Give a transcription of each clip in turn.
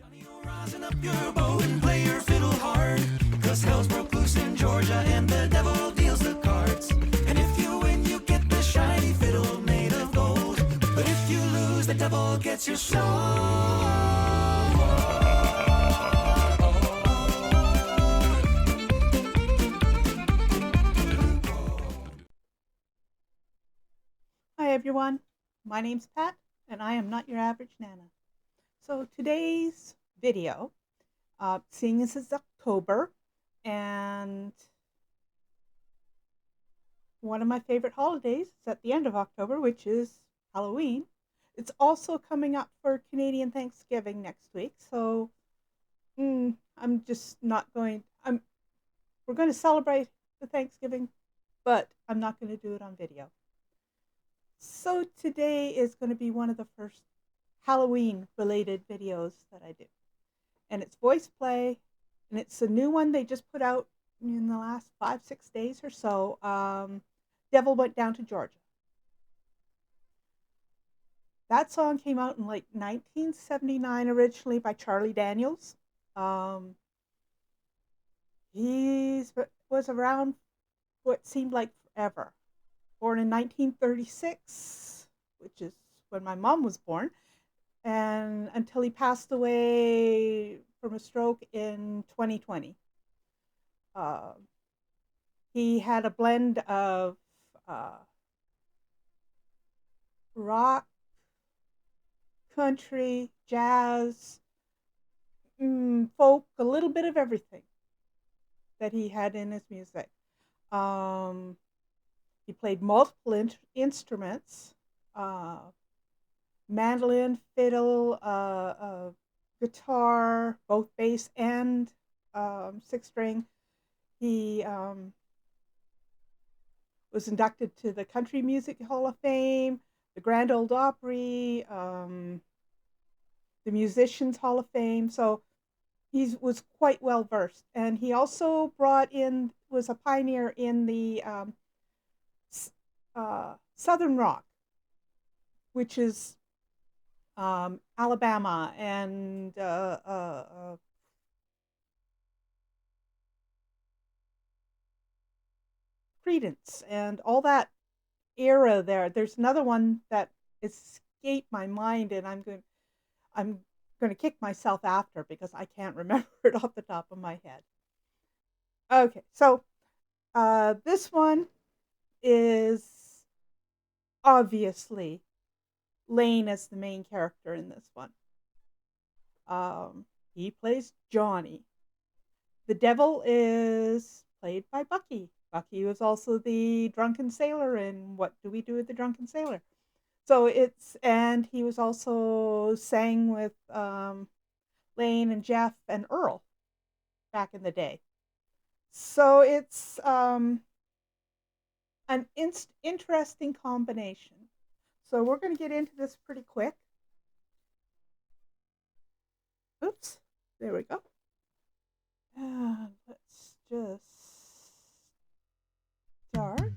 Johnny, oh, rosin up your bow and play your fiddle hard, 'cause hell's broke loose in Georgia and the devil deals the cards. And if you win, you get the shiny fiddle made of gold, but if you lose, the devil gets your soul. Hi everyone, my name's Pat and I am not your average Nana. So today's video, seeing as it's October and one of my favorite holidays is at the end of October, which is Halloween. It's also coming up for Canadian Thanksgiving next week, so I'm just not going, we're going to celebrate the Thanksgiving, but I'm not going to do it on video. So today is going to be one of the first Halloween related videos that I do. And it's Voiceplay, and it's a new one they just put out in the last 5-6 days or so. Devil Went Down to Georgia. That song came out in like 1979 originally by Charlie Daniels. He was around what seemed like forever. Born in 1936, which is when my mom was born, and until he passed away from a stroke in 2020. He had a blend of rock, country, jazz, folk, a little bit of everything that he had in his music. He played multiple instruments, mandolin, fiddle, guitar, both bass and 6-string. He was inducted to the Country Music Hall of Fame, the Grand Ole Opry, the Musicians Hall of Fame. So he was quite well versed. And he also was a pioneer in the Southern rock, which is Alabama and Creedence and all that era there. There's another one that escaped my mind, and I'm going to kick myself after because I can't remember it off the top of my head. Okay, so this one is obviously Lane as the main character in this one. He plays Johnny. The devil is played by Bucky. Bucky was also the drunken sailor in What Do We Do with the Drunken Sailor? So and he was also sang with Lane and Jeff and Earl back in the day. So it's an interesting combination. So we're going to get into this pretty quick. Oops, there we go. And let's just start.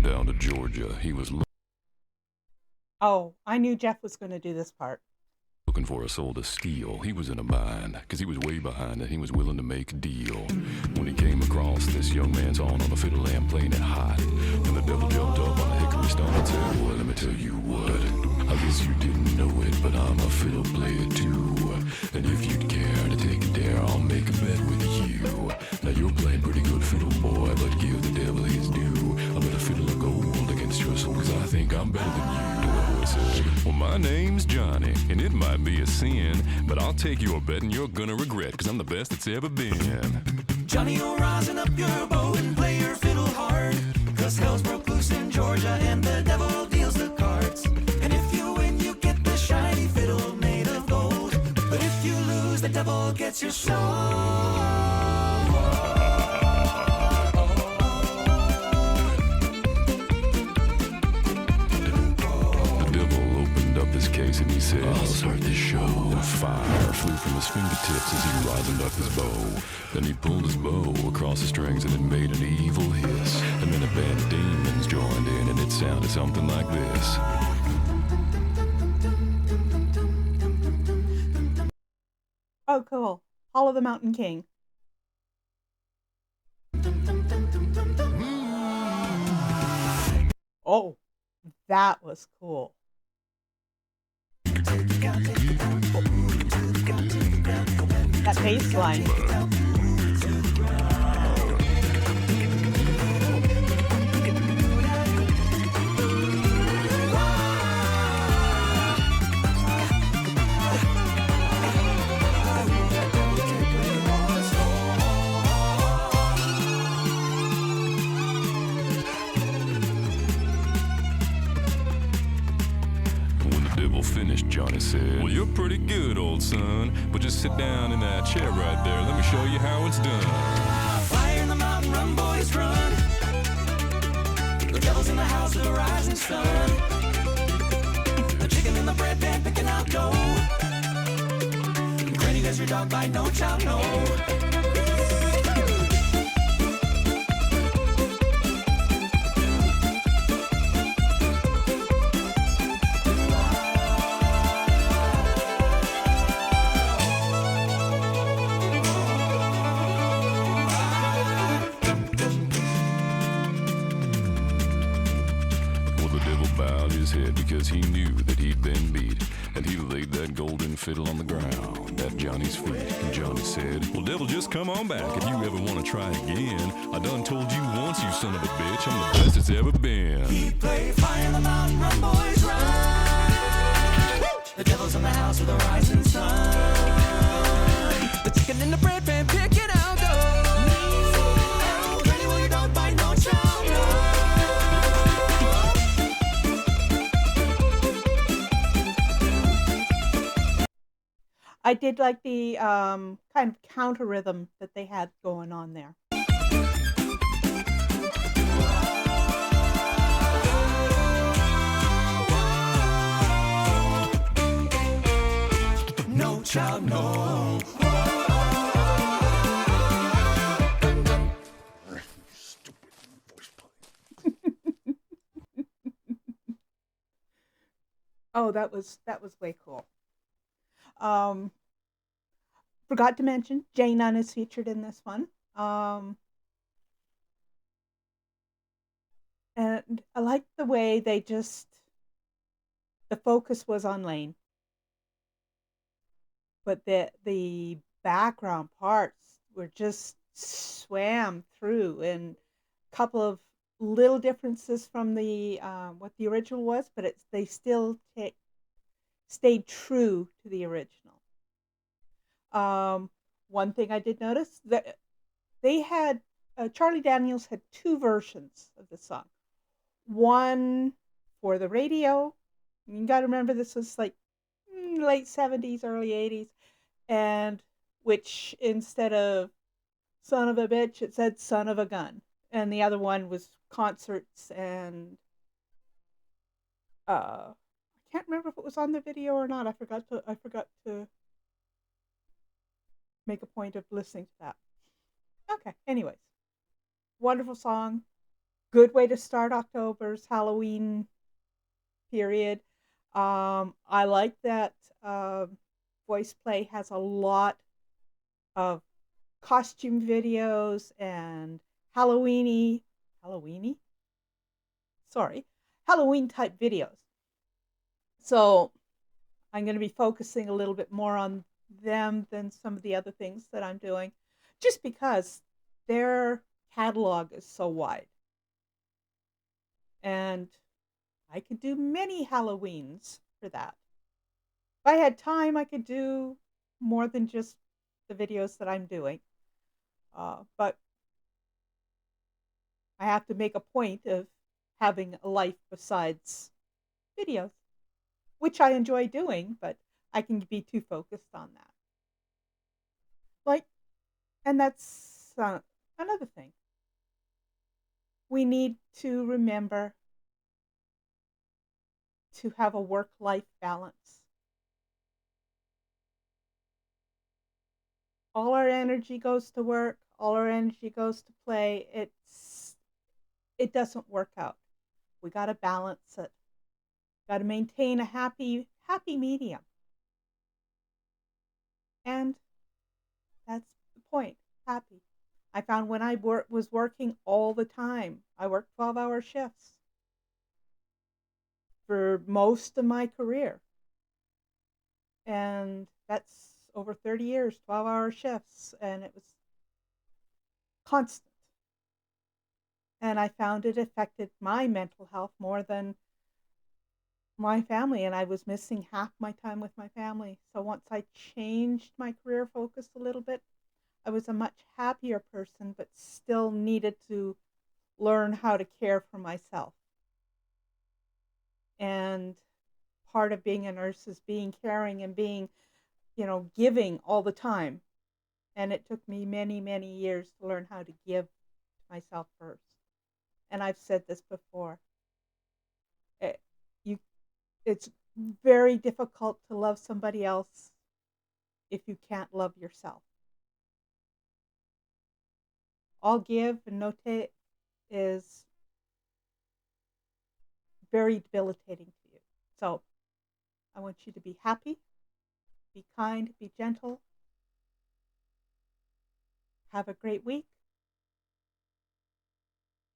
Down to Georgia. He was I knew Jeff was going to do this part. Looking for a soul to steal. He was in a bind, because he was way behind and he was willing to make a deal. When he came across this young man's on a fiddle lamp playing it hot, and the devil jumped up on a hickory stone and said, boy, let me tell you what, I guess you didn't know it, but I'm a fiddle player too. And if you'd care to take a dare, I'll make a bet with you. Now you're playing pretty good fiddle, boy, but give the devil his due. I'll bet a fiddle of gold against your soul, cause I think I'm better than you. The boy said, well, my name's Johnny, and it might be a sin, but I'll take your bet and you're gonna regret, cause I'm the best that's ever been. Johnny, oh, rosin up your bow and play your fiddle hard, 'cause hell's broke loose in Georgia and the devil deals the cards. And if you win, you get the shiny fiddle made of gold, but if you lose, the devil gets your soul. The devil opened up his case and and he said, I'll start this show. And fire flew from his fingertips as he rosined up his bow. Then he pulled his bow across the strings and it made an evil hiss. And then a band of demons joined in and it sounded something like this. Oh, cool. Hall of the Mountain King. Oh, that was cool. That bass line. Finished, Johnny said, well, you're pretty good, old son, but just sit down in that chair right there. Let me show you how it's done. Fire in the mountain, run, boys, run. The devil's in the house of the rising sun. The chicken in the bread pan picking out dough. Granny does your dog bite, no child, no. Because he knew that he'd been beat, and he laid that golden fiddle on the ground at Johnny's feet. And Johnny said, well, devil, just come on back if you ever want to try again. I done told you once, you son of a bitch, I'm the best it's ever been. He played fire in the mountain, run, boys, run. The devil's in the house with the rising sun. The chicken in the bread pan picking out dough. Granny, will your dog bite, no child, no. I did like the kind of counter rhythm that they had going on there. No child, no. Stupid voice play. Oh, that was way cool. Forgot to mention, Jay Nunn is featured in this one. And I like the way the focus was on Lane. But the background parts were just swam through, and a couple of little differences from the what the original was, but they still stayed true to the original. One thing I did notice that they had Charlie Daniels had two versions of the song. One for the radio. You got to remember this was like late 70s, early 80s, and which instead of son of a bitch, it said son of a gun. And the other one was concerts and I can't remember if it was on the video or not. I forgot to make a point of listening to that. Okay, anyways. Wonderful song. Good way to start October's Halloween period. I like that Voiceplay has a lot of costume videos and Halloween type videos. So I'm going to be focusing a little bit more on them than some of the other things that I'm doing, just because their catalog is so wide. And I could do many Halloweens for that. If I had time, I could do more than just the videos that I'm doing. But I have to make a point of having a life besides videos, which I enjoy doing, but I can be too focused on that. And that's another thing. We need to remember to have a work-life balance. all our energy goes to work, all our energy goes to play. It doesn't work out. We got to balance it. Got to maintain a happy medium. And that's the point. Happy. I found when I was working all the time, I worked 12-hour shifts for most of my career. And that's over 30 years, 12-hour shifts, and it was constant. And I found it affected my mental health more than my family, and I was missing half my time with my family. So once I changed my career focus a little bit, I was a much happier person, but still needed to learn how to care for myself. And part of being a nurse is being caring and being, giving all the time. And it took me many, many years to learn how to give myself first. And I've said this before. It's very difficult to love somebody else if you can't love yourself. All give and no take is very debilitating to you. So I want you to be happy, be kind, be gentle. Have a great week.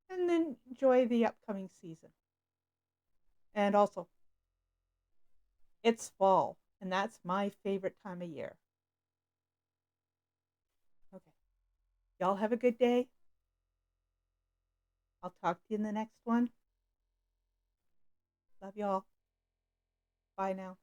And then enjoy the upcoming season. And also, it's fall, and that's my favorite time of year. Okay. Y'all have a good day. I'll talk to you in the next one. Love y'all. Bye now.